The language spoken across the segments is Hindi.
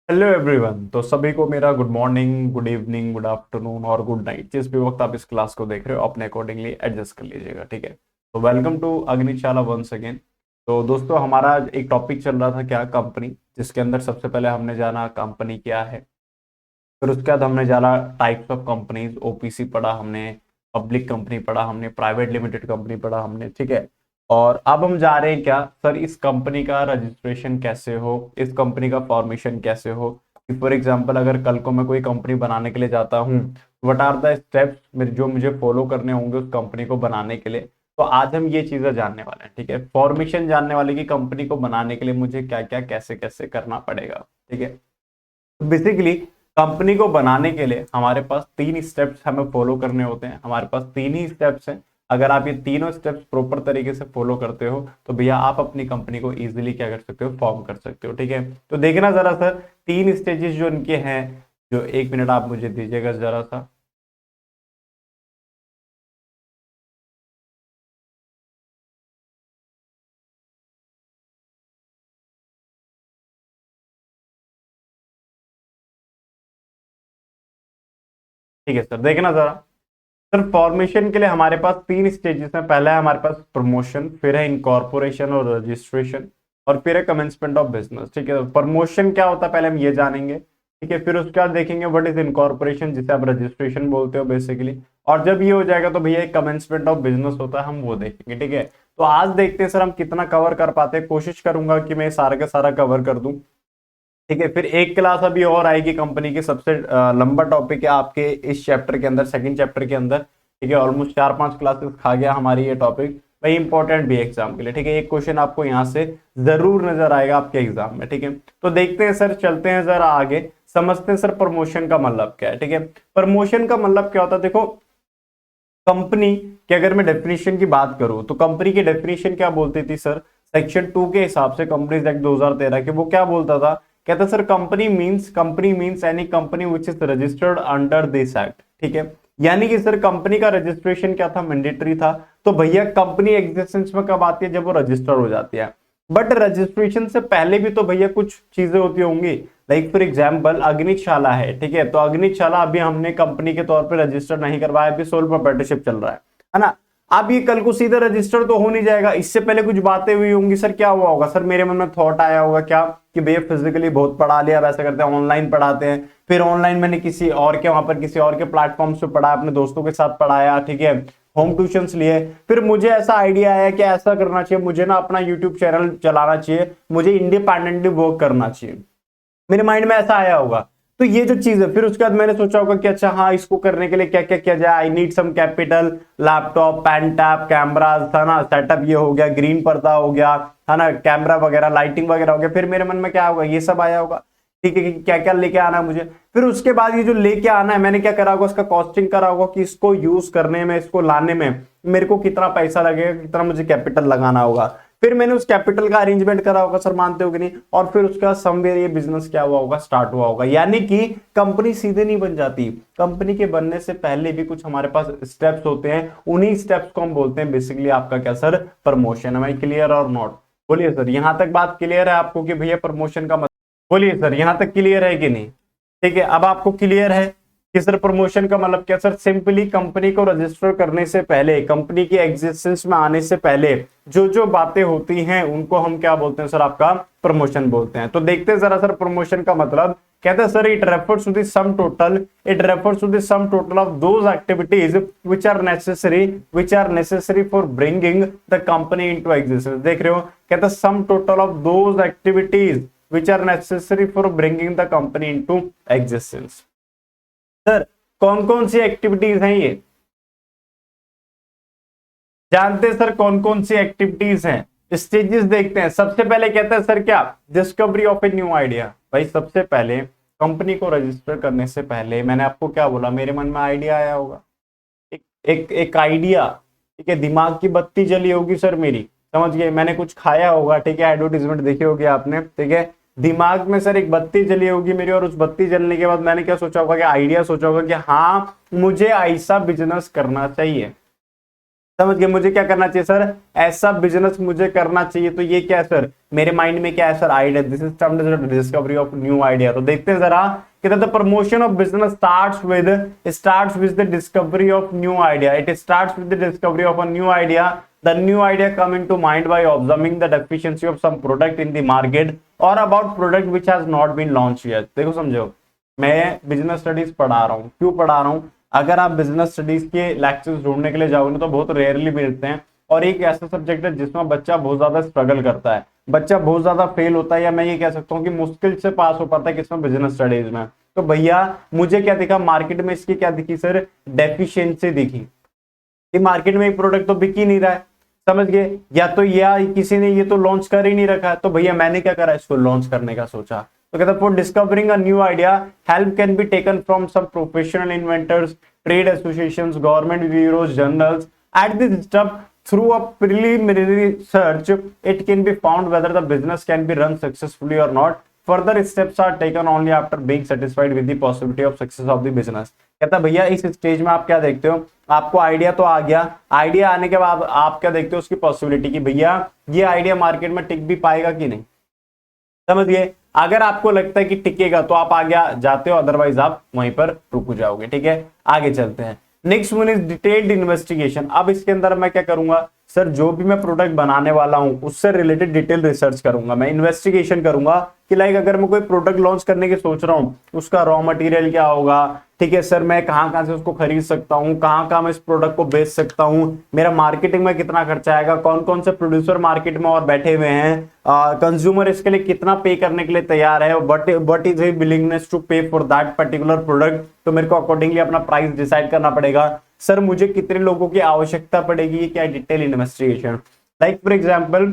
Hello everyone. तो सभी को मेरा good morning, good evening, good afternoon और गुड नाइट। जिस भी वक्त आप इस क्लास को देख रहे हो अपने अकॉर्डिंगली एडजस्ट कर लीजिएगा, ठीक है। तो वेलकम टू अग्निशाला वंस अगेन। तो दोस्तों, हमारा एक टॉपिक चल रहा था क्या, कंपनी, जिसके अंदर सबसे पहले हमने जाना कंपनी क्या है। फिर उसके बाद हमने जाना टाइप्स ऑफ कंपनीज, ओपीसी पढ़ा हमने, पब्लिक कंपनी पढ़ा हमने, प्राइवेट लिमिटेड कंपनी पढ़ा हमने, ठीक है। और अब हम जा रहे हैं क्या सर, इस कंपनी का रजिस्ट्रेशन कैसे हो, इस कंपनी का फॉर्मेशन कैसे हो। फॉर एग्जाम्पल अगर कल को मैं कोई कंपनी बनाने के लिए जाता हूँ, व्हाट आर द स्टेप्स जो मुझे फॉलो करने होंगे उस कंपनी को बनाने के लिए। तो आज हम ये चीजें जानने वाले हैं, ठीक है। फॉर्मेशन जानने वाले की कंपनी को बनाने के लिए मुझे क्या क्या कैसे कैसे करना पड़ेगा, ठीक है। बेसिकली कंपनी को बनाने के लिए हमारे पास तीन स्टेप्स हमें फॉलो करने होते हैं। हमारे पास तीन ही स्टेप्स हैं। अगर आप ये तीनों स्टेप्स प्रॉपर तरीके से फॉलो करते हो तो भैया आप अपनी कंपनी को इजीली क्या कर सकते हो, फॉर्म कर सकते हो, ठीक है। तो देखना जरा सर, तीन स्टेजेस जो इनके हैं, जो एक मिनट आप मुझे दीजिएगा जरा सा। ठीक है सर, देखना जरा। सर फॉर्मेशन के लिए हमारे पास तीन स्टेजेस हैं। पहला है हमारे पास प्रमोशन, फिर है इनकॉर्पोरेशन और रजिस्ट्रेशन, और फिर है कमेंसमेंट ऑफ बिजनेस, ठीक है। प्रमोशन क्या होता है पहले हम ये जानेंगे, ठीक है। फिर उसके बाद देखेंगे व्हाट इज इनकॉर्पोरेशन, जिसे आप रजिस्ट्रेशन बोलते हो बेसिकली। और जब ये हो जाएगा तो भैया एक कमेंसमेंट ऑफ बिजनेस होता है, हम वो देखेंगे, ठीक है। तो आज देखते हैं सर हम कितना कवर कर पाते हैं। कोशिश करूंगा कि मैं सारा का सारा कवर कर दूं, ठीक है। फिर एक क्लास अभी और आएगी कंपनी की, सबसे लंबा टॉपिक है आपके इस चैप्टर के अंदर, सेकंड चैप्टर के अंदर, ठीक है। ऑलमोस्ट 4-5 क्लासेस खा गया हमारी ये टॉपिक, भाई इंपॉर्टेंट भी है एग्जाम के लिए, ठीक है। एक क्वेश्चन आपको यहाँ से जरूर नजर आएगा आपके एग्जाम में, ठीक है। तो देखते हैं सर, चलते हैं जरा आगे, समझते हैं सर प्रमोशन का मतलब क्या है, ठीक है। प्रमोशन का मतलब क्या होता है, देखो कंपनी की अगर मैं डेफिनेशन की बात करूं तो कंपनी की डेफिनेशन क्या बोलती थी सर, सेक्शन 2 के हिसाब से कंपनीज एक्ट 2013 के, वो क्या बोलता था, कहता sir company means any company which is registered under this act, ठीक है। यानी कि सर कंपनी का रजिस्ट्रेशन क्या था, मैंडेटरी था। तो भैया कंपनी एग्जिस्टेंस में कब आती है, जब वो रजिस्टर्ड हो जाती है। बट रजिस्ट्रेशन से पहले भी तो भैया कुछ चीजें होती होंगी। लाइक फॉर एग्जाम्पल अग्निशाला है, ठीक है। तो अग्निशाला अभी हमने कंपनी के तौर पे रजिस्टर नहीं करवाया, अभी सोल प्रोप्राइटरशिप चल रहा है ना। अब ये कल को सीधा रजिस्टर तो हो नहीं जाएगा, इससे पहले कुछ बातें हुई होंगी सर। क्या हुआ होगा सर, मेरे मन में थॉट आया होगा क्या, कि भैया फिजिकली बहुत पढ़ा लिया, वैसा करते हैं ऑनलाइन पढ़ाते हैं। फिर ऑनलाइन मैंने किसी और के वहां पर किसी और के प्लेटफॉर्म पे पढ़ा, अपने दोस्तों के साथ पढ़ाया, ठीक है। होम ट्यूशंस लिए। फिर मुझे ऐसा आइडिया आया कि ऐसा करना चाहिए, मुझे ना अपना यूट्यूब चैनल चलाना चाहिए, मुझे इंडिपेंडेंटली वर्क करना चाहिए, मेरे माइंड में ऐसा आया होगा। तो ये जो चीज है, फिर उसके बाद मैंने सोचा होगा कि अच्छा हाँ, इसको करने के लिए क्या क्या किया जाए, I need some capital, laptop, pen tab, camera, था ना, सेटअप ये हो गया, ग्रीन पर्दा हो गया, है ना, कैमरा वगैरह, लाइटिंग वगैरह हो गया। फिर मेरे मन में क्या होगा, ये सब आया होगा, ठीक है, कि क्या क्या लेके आना है मुझे। फिर उसके बाद ये जो लेके आना है, मैंने क्या करा होगा, उसका कॉस्टिंग करा होगा कि इसको यूज करने में, इसको लाने में मेरे को कितना पैसा लगेगा, कितना मुझे कैपिटल लगाना होगा। फिर मैंने उस कैपिटल का अरेंजमेंट करा होगा सर, मानते हो कि नहीं। और फिर उसका समवेयर ये बिजनेस क्या हुआ होगा, स्टार्ट हुआ होगा। यानी कि कंपनी सीधे नहीं बन जाती, कंपनी के बनने से पहले भी कुछ हमारे पास स्टेप्स होते हैं। उन्हीं स्टेप्स को हम बोलते हैं बेसिकली आपका क्या सर, प्रमोशन। है क्लियर और नॉट? बोलिए सर, यहां तक बात क्लियर है आपको कि भैया प्रमोशन का मतलब, बोलिए सर यहां तक क्लियर है कि नहीं? ठीक है, अब आपको क्लियर है कि सर प्रमोशन का मतलब क्या सर, सिंपली कंपनी को रजिस्टर करने से पहले, कंपनी की एग्जिस्टेंस में आने से पहले जो जो बातें होती हैं उनको हम क्या बोलते हैं सर, आपका प्रमोशन बोलते हैं। तो देखते हैं जरा सर प्रमोशन का मतलब। कहते हैं sir, it refers to the sum total of those activities which are necessary for bringing the company into existence. देख रहे हो, कहते हैं sum total of those activities which are necessary for bringing the company into existence. Sir कौन कौन सी एक्टिविटीज हैं ये, जानते हैं सर कौन कौन सी एक्टिविटीज हैं? स्टेजेस देखते हैं। सबसे पहले कहते हैं सर क्या, discovery of a new idea. भाई सबसे पहले कंपनी को रजिस्टर करने से पहले मैंने आपको क्या बोला, मेरे मन में आइडिया आया होगा, एक एक एक आइडिया, ठीक है। दिमाग की बत्ती जली होगी सर मेरी, समझ गए, मैंने कुछ खाया होगा, ठीक है, एडवर्टीजमेंट देखी होगी आपने, ठीक है। दिमाग में सर एक बत्ती जली होगी मेरी, और उस बत्ती जलने के बाद मैंने क्या सोचा होगा, कि आइडिया सोचा होगा कि हाँ मुझे ऐसा बिजनेस करना चाहिए। समझ गए? मुझे क्या करना चाहिए सर, ऐसा बिजनेस मुझे करना चाहिए। तो ये क्या है सर, मेरे माइंड में क्या है sir, idea. This is termed as discovery of new idea. तो देखते हैं जरा, कहते the promotion of business starts with the discovery of new idea. It starts with the discovery of a new idea. The new idea come into mind by observing the deficiency of some product in the market और about product which has not been launch yet. देखो समझो, मैं बिजनेस स्टडीज पढ़ा रहा हूँ, क्यों पढ़ा रहा हूँ? अगर आप बिजनेस स्टडीज के लेक्चर्स ढूंढने के लिए जाओगे तो बहुत रेयरली मिलते हैं, और एक ऐसा सब्जेक्ट है जिसमें बच्चा बहुत ज्यादा स्ट्रगल करता है, बच्चा बहुत ज्यादा फेल होता है, या मैं ये कह सकता हूँ कि मुश्किल से पास हो पाता है किसमें, बिजनेस स्टडीज में। तो भैया मुझे क्या दिखा मार्केट में, इसकी क्या दिखी सर, डेफिशिएंसी दिखी कि मार्केट में एक प्रोडक्ट तो बिक ही नहीं रहा है। समझ गए? या तो या किसी ने ये तो लॉन्च कर ही नहीं रखा है, तो भैया मैंने क्या करा, इसको लॉन्च करने का सोचा। तो कहता for discovering a new idea help can be taken from some professional inventors, trade associations, government bureaus, journals. At this step through a preliminary search it can be found whether the business can be run successfully or not. Further steps are taken only after being satisfied with the possibility of success of the business. कहता भैया इस स्टेज में आप क्या देखते हो, आपको आइडिया तो आ गया, आइडिया आने के बाद आप क्या देखते हो, उसकी पॉसिबिलिटी की भैया ये आइडिया मार्केट में टिक भी पाएगा कि नहीं। समझ गए? अगर आपको लगता है कि टिकेगा तो आप आगे जाते हो, अदरवाइज आप वहीं पर रुक जाओगे। ठीक है, आगे चलते हैं। Next one is detailed investigation. अब इसके अंदर मैं क्या करूंगा सर, जो भी मैं प्रोडक्ट बनाने वाला हूं उससे रिलेटेड डिटेल रिसर्च करूंगा, मैं इन्वेस्टिगेशन करूंगा कि लाइक अगर मैं कोई प्रोडक्ट लॉन्च करने की सोच रहा हूं, उसका रॉ मटेरियल क्या होगा, ठीक है सर, मैं कहां कहां से उसको खरीद सकता हूं, कहां कहां मैं इस प्रोडक्ट को बेच सकता हूं, मेरा मार्केटिंग में कितना खर्चा आएगा, कौन कौन से प्रोड्यूसर मार्केट में और बैठे हुए हैं, कंज्यूमर इसके लिए कितना पे करने के लिए तैयार है, but is his willingness to pay for that particular product. तो मेरे को अकॉर्डिंगली अपना प्राइस डिसाइड करना पड़ेगा। सर मुझे कितने लोगों की आवश्यकता पड़ेगी, ये क्या detail investigation. Like for example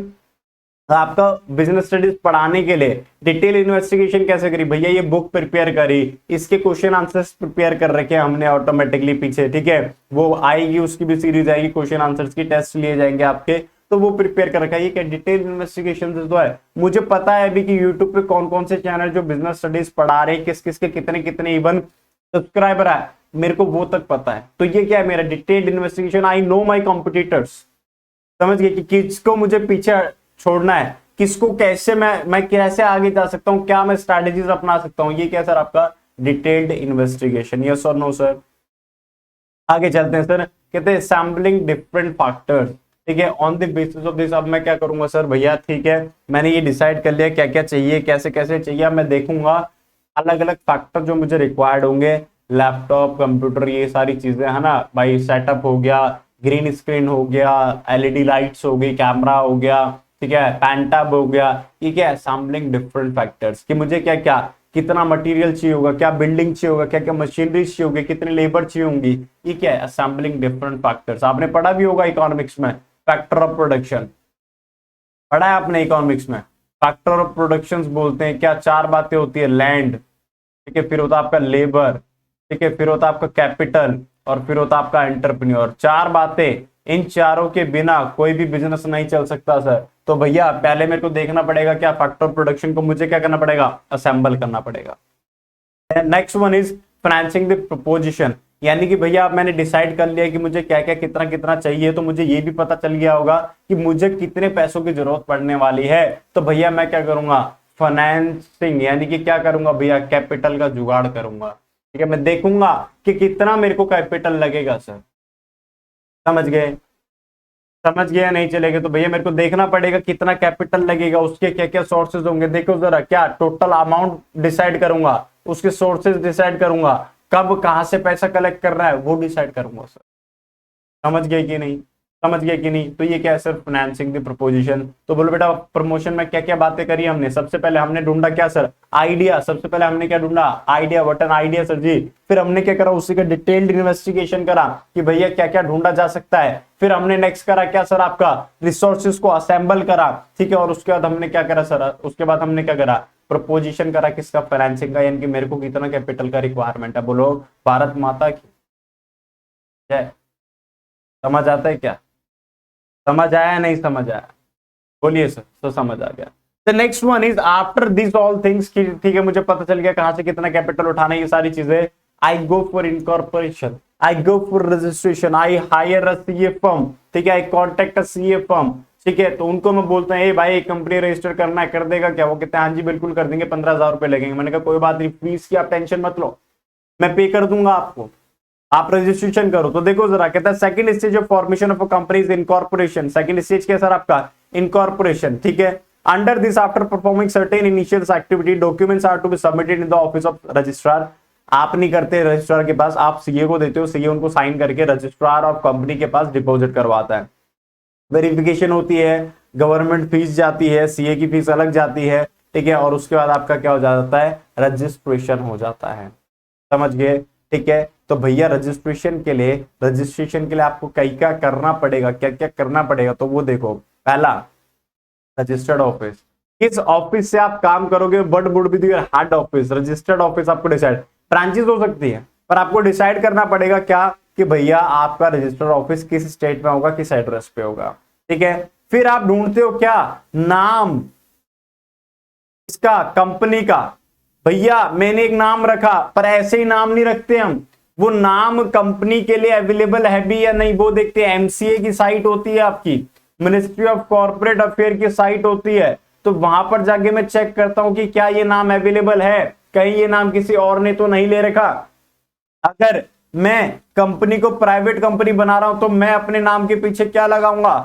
आपका बिजनेस स्टडीज पढ़ाने के लिए डिटेल इन्वेस्टिगेशन कैसे करी, भैया ये बुक प्रिपेयर करी, इसके क्वेश्चन आंसर्स प्रिपेयर कर रखे हमने ऑटोमेटिकली पीछे। ठीक है, वो आएगी, उसकी भी सीरीज आएगी, क्वेश्चन आंसर्स की टेस्ट लिए जाएंगे आपके, तो वो प्रिपेयर कर रखा है। ये क्या डिटेल इन्वेस्टिगेशन तो है। मुझे पता है अभी कि यूट्यूब पे कौन कौन से चैनल जो बिजनेस स्टडीज पढ़ा रहे हैं, किस किस के कितने कितने इवन सब्सक्राइबर है, मेरे को वो तक पता है। तो ये क्या है मेरा detailed investigation. I know my competitors. समझ गए कि किसको मुझे पीछे छोड़ना है, किसको कैसे मैं कैसे आगे जा सकता हूं, क्या मैं स्ट्रैटेजीज अपना सकता हूं। ये क्या सर आपका डिटेल्ड इन्वेस्टिगेशन। यस और नो सर? आगे चलते हैं सर। कहते हैं सैम्पलिंग डिफरेंट फैक्टर्स। ठीक है, on the basis of this अब मैं क्या करूंगा सर, भैया ठीक है मैंने ये डिसाइड कर लिया क्या क्या चाहिए, कैसे कैसे चाहिए, मैं देखूंगा अलग अलग फैक्टर जो मुझे रिक्वायर्ड होंगे, लैपटॉप, कंप्यूटर, ये सारी चीजें है ना भाई, सेटअप हो गया, ग्रीन स्क्रीन हो गया, एलईडी लाइट्स हो गई, कैमरा हो गया, ठीक है, पैंटअप हो गया। ये क्या है, सैम्पलिंग डिफरेंट फैक्टर्स कि मुझे क्या क्या कितना मटेरियल चाहिए होगा, क्या बिल्डिंग चाहिए होगा, क्या क्या मशीनरी चाहिए होगी, कितनी लेबर चाहिए होंगी। ये क्या है, असेंबलिंग डिफरेंट फैक्टर्स। आपने पढ़ा भी होगा इकोनॉमिक्स में, फैक्टर ऑफ प्रोडक्शन पढ़ा है आपने इकोनॉमिक्स में। फैक्टर ऑफ प्रोडक्शन बोलते हैं क्या, चार बातें होती है, लैंड, ठीक है, फिर होता है आपका लेबर, ठीक है, फिर होता है आपका कैपिटल, और फिर होता है आपका एंटरप्रेन्योर। चार बातें, इन चारों के बिना कोई भी बिजनेस नहीं चल सकता सर। तो भैया पहले मेरे को देखना पड़ेगा क्या, फैक्टर ऑफ प्रोडक्शन को मुझे क्या करना पड़ेगा, असेंबल करना पड़ेगा। Next one is financing the preposition, यानी कि भैया अब मैंने डिसाइड कर लिया कि मुझे क्या क्या कितना कितना चाहिए, तो मुझे ये भी पता चल गया होगा कि मुझे कितने पैसों की जरूरत पड़ने वाली है। तो भैया मैं क्या करूंगा, फाइनेंसिंग, यानी कि क्या करूंगा भैया, कैपिटल का जुगाड़ करूंगा। ठीक है, मैं देखूंगा कि कितना मेरे को कैपिटल लगेगा सर। समझ गए? समझ गया नहीं चलेगा तो भैया मेरे को देखना पड़ेगा कितना कैपिटल लगेगा, उसके क्या क्या सोर्सेज होंगे। देखो जरा, क्या टोटल अमाउंट डिसाइड करूंगा, उसके सोर्सेज डिसाइड करूंगा, कब कहां से पैसा कलेक्ट करना है वो डिसाइड करूंगा सर। समझ गए कि नहीं, समझ गए कि नहीं? तो ये क्या है सर, फाइनेंसिंग द प्रपोजिशन। तो बोलो बेटा प्रमोशन में क्या क्या बातें करी हमने। सबसे पहले हमने ढूंढा क्या सर, आइडिया। सबसे पहले हमने क्या ढूंढा, आइडिया, बटन आइडिया सर जी। फिर हमने क्या करा, उसी का डिटेल्ड इन्वेस्टिगेशन करा कि भैया क्या क्या ढूंढा जा सकता है। फिर हमने नेक्स्ट करा क्या सर, आपका रिसोर्सेज को असेंबल करा, ठीक है, और उसके बाद हमने क्या करा सर, उसके बाद हमने क्या करा, प्रपोजिशन करा किसका, फाइनेंसिंग का, यानी कि मेरे को कितना कैपिटल का रिक्वायरमेंट है। बोलो भारत माता की जय। समझ आता है क्या, समझ आया नहीं समझ आया? बोलिए सर। तो समझ आ गया। The next one is after this all things, ठीक है मुझे पता चल गया कहां से कितना कैपिटल उठाना है, ये सारी चीजें। I go for incorporation, I go for registration, I hire a CA firm, ठीक है, I contact a CA firm, ठीक है। तो उनको मैं बोलता हूँ भाई कंपनी रजिस्टर करना है, कर देगा क्या? वो कहते हैं हाँ जी बिल्कुल कर देंगे, 15,000 रुपए लगेंगे। मैंने कहा कोई बात नहीं, फीस की आप टेंशन मत लो, मैं पे कर दूंगा आपको, आप रजिस्ट्रेशन करो। तो देखो जरा, कहता है second stage of formation of a company is incorporation. Second stage क्या सर आपका? इनकॉर्पोरेशन, ठीक है। Under this after performing certain initial activity documents are to be submitted in the office of registrar. आप नहीं करते रजिस्ट्रार के पास, आप सीए को देते हो, सीए उनको साइन करके रजिस्ट्रार ऑफ कंपनी के पास डिपॉजिट करवाता है। वेरिफिकेशन होती है, गवर्नमेंट फीस जाती है, सीए की फीस अलग जाती है, ठीक है। और उसके बाद आपका क्या हो जाता है? रजिस्ट्रेशन हो जाता है। समझ गए? ठीक है। तो भैया रजिस्ट्रेशन के लिए आपको क्या करना पड़ेगा, क्या क्या करना पड़ेगा? तो वो देखो, पहला रजिस्टर्ड ऑफिस, किस ऑफिस से आप काम करोगे, what would be your head office? Registered office आपको डिसाइड, ब्रांचेस हो सकती है, पर आपको डिसाइड करना पड़ेगा क्या कि भैया आपका रजिस्टर्ड ऑफिस किस स्टेट में होगा, किस एड्रेस पे होगा, ठीक है। फिर आप ढूंढते हो क्या? नाम इसका, कंपनी का। भैया मैंने एक नाम रखा, पर ऐसे ही नाम नहीं रखते हम, वो नाम कंपनी के लिए अवेलेबल है भी या नहीं वो देखते हैं। एमसीए की साइट होती है आपकी, मिनिस्ट्री ऑफ कॉर्पोरेट अफेयर की साइट होती है, तो वहां पर जाके मैं चेक करता हूं कि क्या ये नाम अवेलेबल है, कहीं ये नाम किसी और ने तो नहीं ले रखा। अगर मैं कंपनी को प्राइवेट कंपनी बना रहा हूं तो मैं अपने नाम के पीछे क्या लगाऊंगा?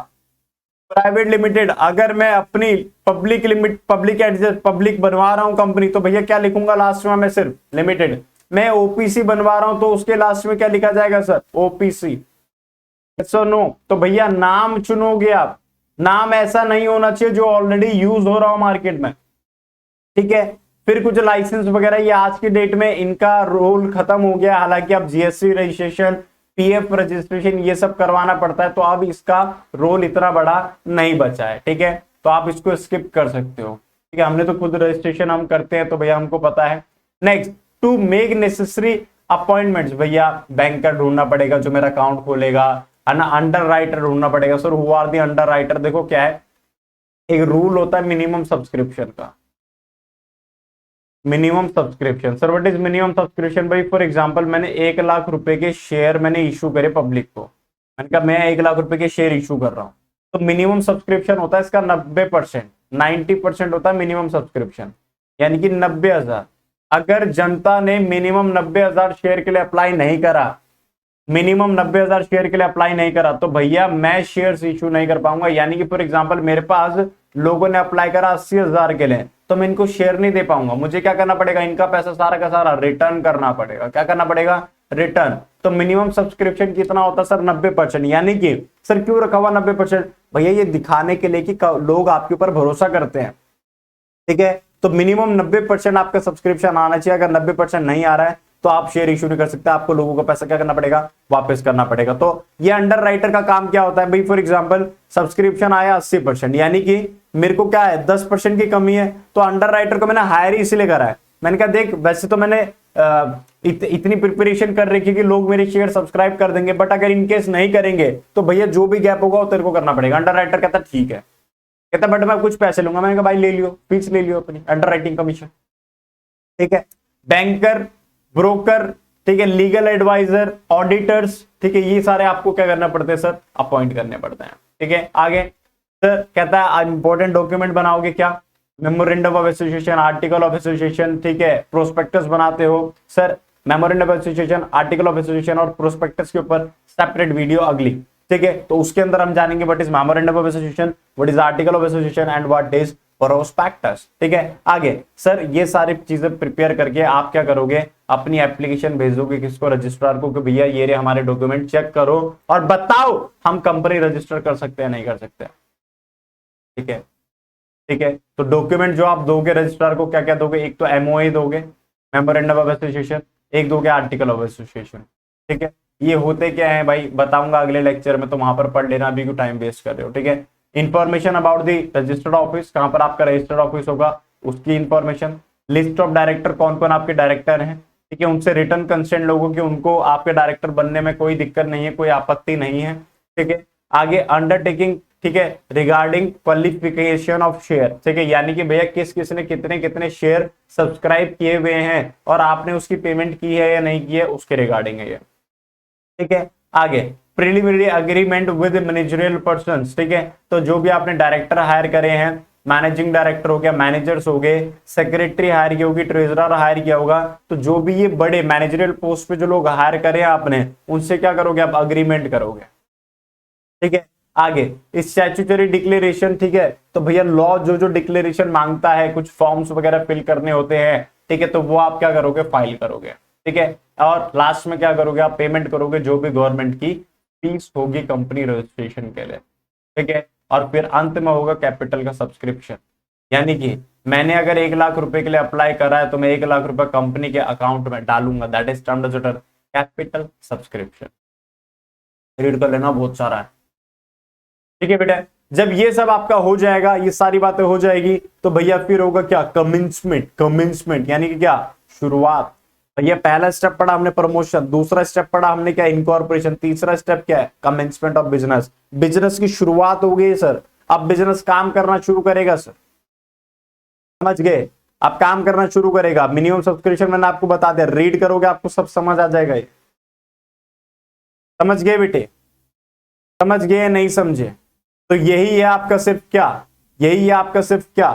Private limited. अगर मैं अपनी पब्लिक बनवा रहा हूं कंपनी, तो भैया क्या लिखूंगा लास्ट में? मैं सिर्फ लिमिटेड। मैं ओपीसी बनवा रहा हूं तो उसके लास्ट में क्या लिखा जाएगा सर? ओपीसी। नो। तो भैया नाम चुनोगे आप, नाम ऐसा नहीं होना चाहिए जो ऑलरेडी यूज हो रहा हो मार्केट में, ठीक है। फिर कुछ लाइसेंस वगैरह, ये आज की डेट में इनका रोल खत्म हो गया, हालांकि अब जीएसटी रजिस्ट्रेशन, पीएफ रजिस्ट्रेशन ये सब करवाना पड़ता है, तो अब इसका रोल इतना बड़ा नहीं बचा है, ठीक है। तो आप इसको स्किप कर सकते हो, ठीक है। हमने तो खुद रजिस्ट्रेशन हम करते हैं, तो भैया हमको पता है। Next, to make necessary appointments, भैया बैंकर ढूंढना पड़ेगा जो मेरा अकाउंट खोलेगा, है ना। अंडर राइटर ढूंढना पड़ेगा। Sir who are the underwriter? देखो क्या है, एक रूल होता है मिनिमम सब्सक्रिप्शन का। Minimum subscription, sir what is minimum subscription? भाई फॉर एग्जांपल मैंने 1 लाख रुपए के शेयर मैंने इशू करे पब्लिक को, मैंने कहा मैं 1 लाख रुपए के शेयर इशू कर रहा हूं, तो मिनिमम सब्सक्रिप्शन होता है इसका 90%, 90% होता है मिनिमम सब्सक्रिप्शन, यानी कि 90,000। अगर जनता ने मिनिमम 90,000 शेयर के लिए अप्लाई नहीं करा, मिनिमम 90,000 शेयर के लिए अप्लाई नहीं करा, तो भैया मैं शेयर्स इशू नहीं कर पाऊंगा। यानी कि फॉर एग्जांपल मेरे पास लोगों ने अप्लाई करा 80,000 के लिए, तो मैं इनको शेयर नहीं दे पाऊंगा। मुझे क्या करना पड़ेगा? इनका पैसा सारा का सारा रिटर्न करना पड़ेगा। क्या करना पड़ेगा? रिटर्न। तो मिनिमम सब्सक्रिप्शन कितना होता है सर? 90%। यानी कि सर क्यों रखा हुआ 90%? भैया ये दिखाने के लिए कि लोग आपके ऊपर भरोसा करते हैं, ठीक है। तो मिनिमम 90% आपका सब्सक्रिप्शन आना चाहिए। अगर 90% नहीं आ रहा है तो आप शेयर इशू नहीं कर सकते, आपको लोगों का पैसा क्या करना पड़ेगा? वापस करना पड़ेगा। तो ये अंडर राइटर का काम क्या होता है भाई? फॉर एग्जांपल सब्सक्रिप्शन आया 80%, यानी कि मेरे को क्या है 10% की कमी है, तो अंडर राइटर को मैंने हायर इसलिए करा है। मैंने कहा देख वैसे तो मैंने इतनी प्रिपरेशन कर रखी कि लोग मेरे शेयर सब्सक्राइब कर देंगे, बट अगर इनकेस नहीं करेंगे तो भैया जो भी गैप होगा वो तेरे को करना पड़ेगा। अंडर राइटर कहता ठीक है, कहता बट मैं कुछ पैसे लूंगा। मैंने कहा भाई ले लियो, फीस ले लियो अपनी, अंडर राइटिंग कमीशन, ठीक है। बैंकर, ब्रोकर, ठीक है, लीगल एडवाइजर, ऑडिटर्स, ठीक है, ये सारे आपको क्या करना पड़ते हैं सर? अपॉइंट करने पड़ते हैं, ठीक है। आगे सर कहता है इंपॉर्टेंट डॉक्यूमेंट बनाओगे क्या? Memorandum of association, article of association, ठीक है, प्रोस्पेक्टस बनाते हो sir. Memorandum of association, article of association और प्रोस्पेक्टस के ऊपर सेपरेट वीडियो अगली, ठीक है। तो उसके अंदर हम जानेंगे what is memorandum of association, what is article of association and what is prospectus, ठीक है। आगे सर ये सारी चीजें प्रिपेयर करके आप क्या करोगे? अपनी एप्लीकेशन भेजोगे किसको? रजिस्ट्रार को, कि भैया ये रे हमारे डॉक्यूमेंट चेक करो और बताओ हम कंपनी रजिस्टर कर सकते हैं नहीं कर सकते, ठीक है। ठीक है, तो डॉक्यूमेंट जो आप दोगे रजिस्ट्रार को क्या क्या दोगे? एक तो एमओए दोगे, मेमोरेंडम ऑफ एसोसिएशन, एक दोगे आर्टिकल ऑफ एसोसिएशन, ठीक है। ये होते क्या है भाई बताऊंगा अगले लेक्चर में, तो वहां पर पढ़ लेना, अभी क्यों टाइम वेस्ट कर रहे हो, ठीक है। Information about the registered office, कहां पर आपका रजिस्टर्ड ऑफिस होगा उसकी इंफॉर्मेशन, लिस्ट ऑफ डायरेक्टर, कौन कौन आपके डायरेक्टर हैं, ठीक है, उनसे रिटर्न कंसेंट लोगों की, उनको आपके डायरेक्टर बनने में कोई दिक्कत नहीं है, कोई आपत्ति नहीं है, ठीक है। आगे अंडरटेकिंग, ठीक है, रिगार्डिंग क्वालिफिकेशन ऑफ शेयर, ठीक है, यानी कि भैया किस किस ने कितने कितने शेयर सब्सक्राइब किए हुए हैं और आपने उसकी पेमेंट की है या नहीं की है, उसके रिगार्डिंग है ये। ठीक है, आगे preliminary agreement with managerial persons, ठीक है, तो जो भी आपने डायरेक्टर हायर करे हैं, मैनेजिंग डायरेक्टर हो गया, मैनेजर्स हो गए, सेक्रेटरी हायर किया होगी, ट्रेजरर हायर किया होगा, तो जो भी ये बड़े मैनेजरियल पोस्ट पे जो लोग हायर करे आपने, उनसे क्या करोगे आप, अग्रीमेंट करोगे। ठीक है, आगे स्टैट्यूटरी डिक्लेरेशन, ठीक है, तो भैया लॉ जो जो डिक्लेरेशन मांगता है, कुछ फॉर्म्स वगैरह फिल करने होते हैं, ठीक है, तो वो आप क्या करोगे, फाइल करोगे। ठीक है, और लास्ट में क्या करोगे आप, पेमेंट करोगे जो भी गवर्नमेंट की फीस होगी कंपनी रजिस्ट्रेशन के लिए। ठीक है, और फिर अंत में होगा कैपिटल का सब्सक्रिप्शन, यानी कि मैंने अगर 1 लाख रुपए के लिए अप्लाई करा है तो मैं 1 लाख रुपए कंपनी के अकाउंट में डालूंगा, that is termed as capital subscription. Read कर लेना, बहुत सारा है। ठीक है बेटा, जब ये सब आपका हो जाएगा, ये सारी बातें हो जाएगी, तो भैया फिर होगा क्या, कमिंसमेंट। कमिंसमेंट यानी कि क्या, शुरुआत। भैया पहला स्टेप पढ़ा हमने प्रमोशन, दूसरा स्टेप पढ़ा हमने क्या, इनकॉर्पोरेशन, तीसरा स्टेप क्या है, कमेंसमेंट ऑफ बिजनेस। बिजनेस की शुरुआत हो गई सर, अब बिजनेस काम करना शुरू करेगा सर, समझ गए, अब काम करना शुरू करेगा। मिनिमम सब्सक्रिप्शन मैंने आपको बता दिया, रीड करोगे आपको सब समझ आ जाएगा ये। समझ गए बेटे, समझ गए नहीं समझे, तो यही है आपका सिर्फ क्या, यही है आपका सिर्फ क्या,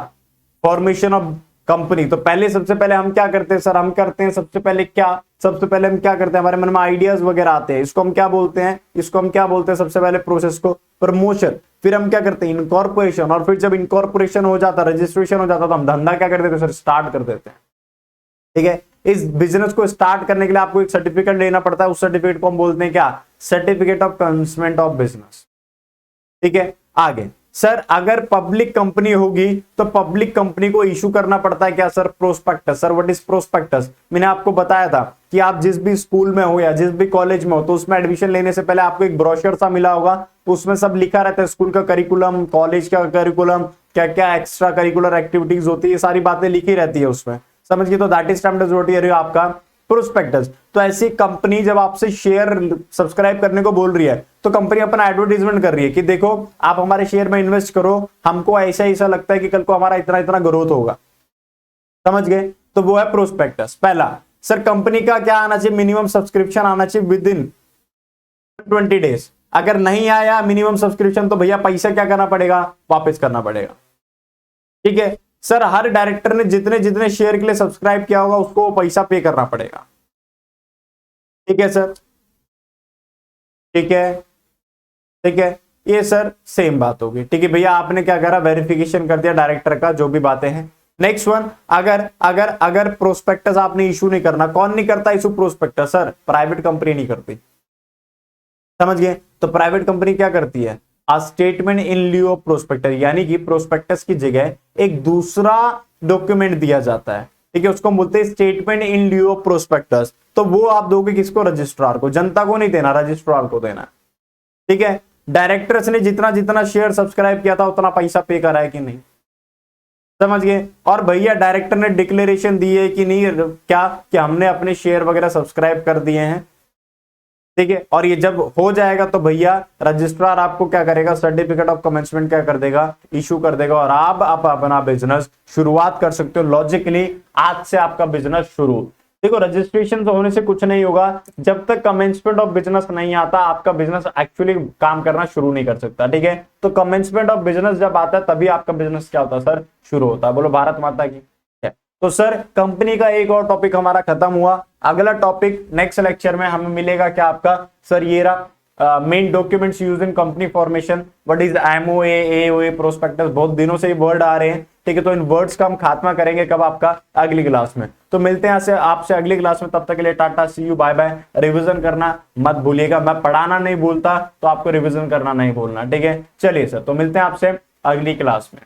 फॉर्मेशन ऑफ कंपनी। तो पहले सबसे पहले हम क्या करते हैं सर, हम करते हैं सबसे पहले क्या, सबसे पहले हम क्या करते हैं, हमारे मन में आइडियाज वगैरह आते हैं, इसको हम क्या बोलते हैं, इसको हम क्या बोलते हैं, सबसे पहले प्रोसेस को प्रमोशन। फिर हम क्या करते हैं, इनकॉर्पोरेशन, और फिर जब इनकॉर्पोरेशन हो जाता, रजिस्ट्रेशन हो जाता, तो हम धंधा क्या कर देते हैं सर, स्टार्ट कर देते हैं। ठीक है, इस बिजनेस को स्टार्ट करने के लिए आपको एक सर्टिफिकेट लेना पड़ता है, उस सर्टिफिकेट को हम बोलते हैं क्या, certificate of commencement of business. ठीक है, आगे सर अगर पब्लिक कंपनी होगी तो पब्लिक कंपनी को इशू करना पड़ता है क्या sir, prospectus. Sir what is prospectus, मैंने आपको बताया था कि आप जिस भी स्कूल में हो या जिस भी कॉलेज में हो, तो उसमें एडमिशन लेने से पहले आपको एक ब्रोशर सा मिला होगा, उसमें सब लिखा रहता है, स्कूल का करिकुलम, कॉलेज का करिकुलम, क्या क्या एक्स्ट्रा करिकुलर एक्टिविटीज होती है, ये सारी बातें लिखी रहती है उसमें, समझ गए। तो that is termed as what here आपका प्रोस्पेक्टस। तो ऐसी कंपनी जब आपसे शेयर सब्सक्राइब करने को बोल रही है, तो कंपनी अपना एडवर्टाइजमेंट कर रही है कि देखो आप हमारे शेयर में इन्वेस्ट करो, हमको ऐसा ऐसा लगता है कि कल को हमारा इतना इतना ग्रोथ होगा, समझ गए। तो वो है प्रोस्पेक्टस। पहला सर कंपनी का क्या आना चाहिए, मिनिमम सब्सक्रिप्शन आना चाहिए विद इन 20 डेज। अगर नहीं आया मिनिमम सब्सक्रिप्शन तो भैया पैसा क्या करना पड़ेगा, वापस करना पड़ेगा। ठीक है सर, हर डायरेक्टर ने जितने जितने शेयर के लिए सब्सक्राइब किया होगा उसको पैसा पे करना पड़ेगा। ठीक है सर, ठीक है, ठीक है, ये सर सेम बात होगी। ठीक है भैया, आपने क्या करा, वेरिफिकेशन कर दिया डायरेक्टर का, जो भी बातें हैं। नेक्स्ट वन, अगर अगर अगर प्रोस्पेक्टस आपने इशू नहीं करना, कौन नहीं करता issue prospectus, sir private company नहीं करती, समझ गए। तो प्राइवेट कंपनी क्या करती है, statement in lieu of prospectus, यानी कि प्रोस्पेक्टस की जगह एक दूसरा डॉक्यूमेंट दिया जाता है। ठीक है, उसको बोलते हैं statement in lieu of prospectus. तो वो आप दोगे किसको, रजिस्ट्रार को, जनता को नहीं देना, रजिस्ट्रार को देना। ठीक है, डायरेक्टर्स ने जितना जितना शेयर सब्सक्राइब किया था उतना पैसा पे करा है कि नहीं, समझ गए। और भैया डायरेक्टर ने डिक्लेरेशन दी है कि नहीं, क्या कि हमने अपने शेयर वगैरह सब्सक्राइब कर दिए हैं। ठीक है, और ये जब हो जाएगा तो भैया रजिस्ट्रार आपको क्या करेगा, सर्टिफिकेट ऑफ कमेंसमेंट क्या कर देगा, इशू कर देगा, और आप अपना बिजनेस शुरुआत कर सकते हो। लॉजिकली आज से आपका बिजनेस शुरू। देखो रजिस्ट्रेशन होने से कुछ नहीं होगा, जब तक कमेंसमेंट ऑफ बिजनेस नहीं आता आपका बिजनेस एक्चुअली काम करना शुरू नहीं कर सकता। ठीक है, तो कमेंसमेंट ऑफ बिजनेस जब आता है तभी आपका बिजनेस क्या होता है सर, शुरू होता है। बोलो भारत माता की। तो सर कंपनी का एक और टॉपिक हमारा खत्म हुआ। अगला टॉपिक नेक्स्ट लेक्चर में हमें मिलेगा क्या आपका, सर ये रहा main documents use in company formation, what is MOA, AOA, prospectus. बहुत दिनों से ये वर्ड आ रहे हैं। ठीक है, तो इन वर्ड्स का हम खात्मा करेंगे कब, आपका अगली क्लास में। तो मिलते हैं आपसे अगली क्लास में, तब तक के लिए टाटा, सी यू, बाय बाय। रिवीजन करना मत भूलिएगा, मैं पढ़ाना नहीं भूलता तो आपको रिवीजन करना नहीं भूलना। ठीक है, चलिए सर, तो मिलते हैं आपसे अगली क्लास में।